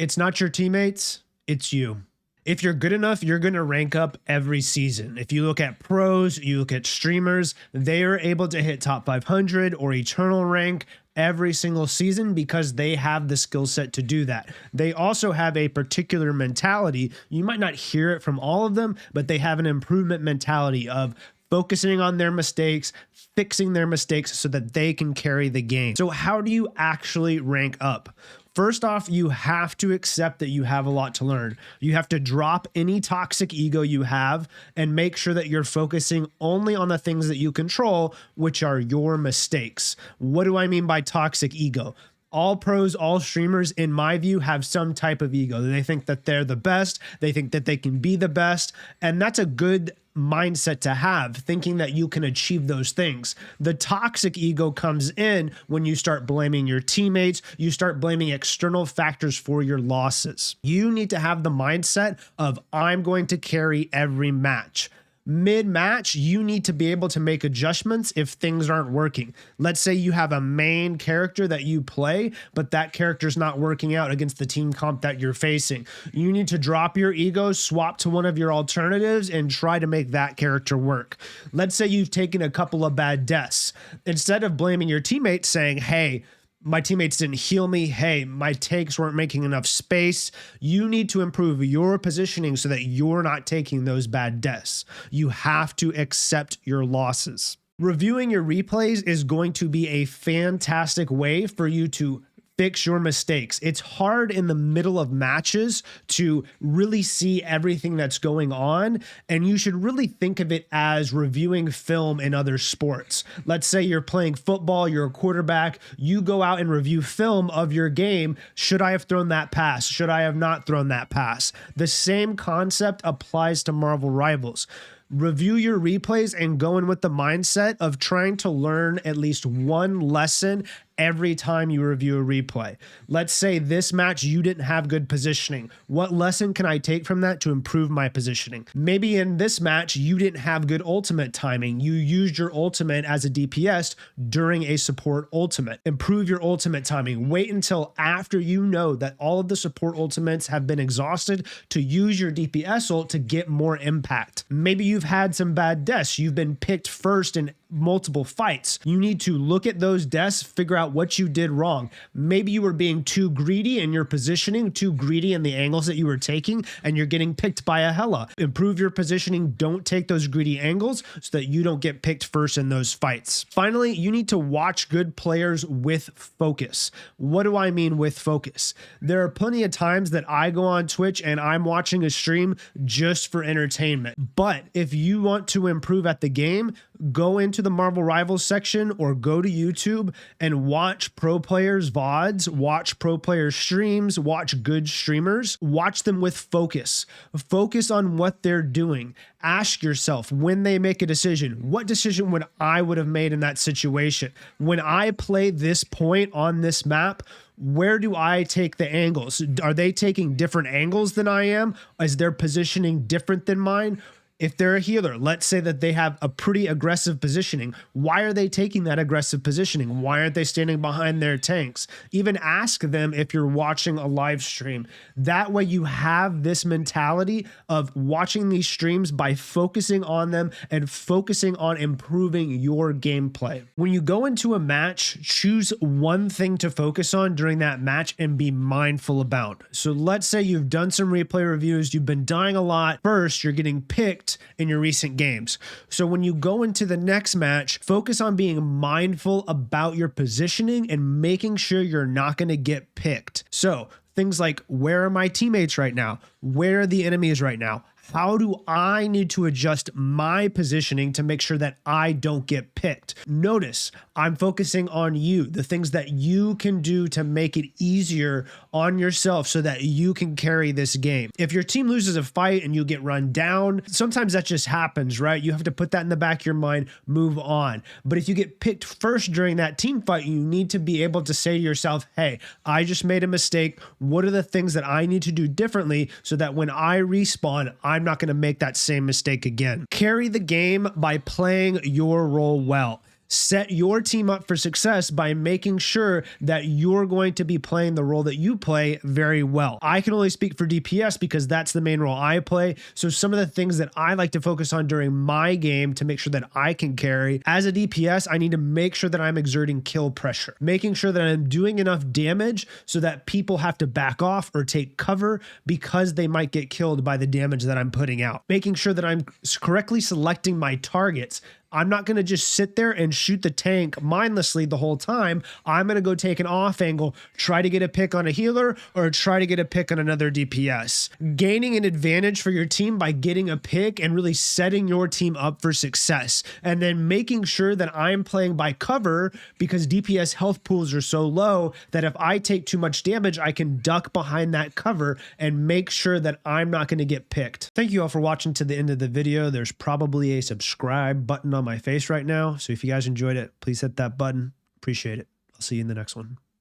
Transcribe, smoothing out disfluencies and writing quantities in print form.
It's not your teammates, it's you. If you're good enough, you're going to rank up every season. If you look at pros, you look at streamers, they are able to hit top 500 or eternal rank every single season because they have the skill set to do that. They also have a particular mentality. You might not hear it from all of them, but they have an improvement mentality of focusing on their mistakes, fixing their mistakes so that they can carry the game. So how do you actually rank up? First off, you have to accept that you have a lot to learn. You have to drop any toxic ego you have and make sure that you're focusing only on the things that you control, which are your mistakes. What do I mean by toxic ego? All pros, all streamers, in my view, have some type of ego. They think that they're the best. They think that they can be the best. And that's a good mindset to have, thinking that you can achieve those things. The toxic ego comes in when you start blaming your teammates, you start blaming external factors for your losses. You need to have the mindset of, I'm going to carry every match. Mid-match, you need to be able to make adjustments if things aren't working. Let's say you have a main character that you play, but that character's not working out against the team comp that you're facing. You need to drop your ego, swap to one of your alternatives, and try to make that character work. Let's say you've taken a couple of bad deaths. Instead of blaming your teammates saying, hey, my teammates didn't heal me. Hey, my takes weren't making enough space. You need to improve your positioning so that you're not taking those bad deaths. You have to accept your losses. Reviewing your replays is going to be a fantastic way for you to fix your mistakes. It's hard in the middle of matches to really see everything that's going on, and you should really think of it as reviewing film in other sports. Let's say you're playing football, you're a quarterback, you go out and review film of your game. Should I have thrown that pass? Should I have not thrown that pass? The same concept applies to Marvel Rivals. Review your replays and go in with the mindset of trying to learn at least one lesson every time you review a replay. Let's say this match you didn't have good positioning. What lesson can I take from that to improve my positioning? Maybe in this match you didn't have good ultimate timing. You used your ultimate as a DPS during a support ultimate. Improve your ultimate timing. Wait until after you know that all of the support ultimates have been exhausted to use your DPS ult to get more impact. Maybe you've had some bad deaths. You've been picked first in multiple fights. You need to look at those deaths, figure out what you did wrong. Maybe you were being too greedy in your positioning, too greedy in the angles that you were taking, and you're getting picked by a Hela. Improve your positioning. Don't take those greedy angles so that you don't get picked first in those fights. Finally, you need to watch good players with focus. What do I mean with focus? There are plenty of times that I go on Twitch and I'm watching a stream just for entertainment. But if you want to improve at the game, go into the Marvel Rivals section or go to YouTube and watch pro players' VODs, watch pro players' streams, watch good streamers, watch them with focus. Focus on what they're doing. Ask yourself when they make a decision, what decision would have made in that situation? When I play this point on this map, where do I take the angles? Are they taking different angles than I am? Is their positioning different than mine? If they're a healer, let's say that they have a pretty aggressive positioning. Why are they taking that aggressive positioning? Why aren't they standing behind their tanks? Even ask them if you're watching a live stream. That way you have this mentality of watching these streams by focusing on them and focusing on improving your gameplay. When you go into a match, choose one thing to focus on during that match and be mindful about. So let's say you've done some replay reviews, you've been dying a lot. First, you're getting picked in your recent games. So when you go into the next match, focus on being mindful about your positioning and making sure you're not going to get picked. So things like, where are my teammates right now? Where are the enemies right now? How do I need to adjust my positioning to make sure that I don't get picked? Notice I'm focusing on you, the things that you can do to make it easier on yourself so that you can carry this game. If your team loses a fight and you get run down, sometimes that just happens, right? You have to put that in the back of your mind, move on. But if you get picked first during that team fight, you need to be able to say to yourself, hey, I just made a mistake. What are the things that I need to do differently so that when I respawn, I'm not going to make that same mistake again? Carry the game by playing your role well. set your team up for success by making sure that you're going to be playing the role that you play very well. I can only speak for DPS because that's the main role I play. So some of the things that I like to focus on during my game to make sure that I can carry as a DPS, I need to make sure that I'm exerting kill pressure, making sure that I'm doing enough damage so that people have to back off or take cover because they might get killed by the damage that I'm putting out, making sure that I'm correctly selecting my targets. I'm not going to just sit there and shoot the tank mindlessly the whole time. I'm going to go take an off angle, try to get a pick on a healer or try to get a pick on another DPS. Gaining an advantage for your team by getting a pick and really setting your team up for success. And then making sure that I'm playing by cover because DPS health pools are so low that if I take too much damage, I can duck behind that cover and make sure that I'm not going to get picked. Thank you all for watching to the end of the video. There's probably a subscribe button on my face right now. So if you guys enjoyed it, please hit that button. Appreciate it. I'll see you in the next one.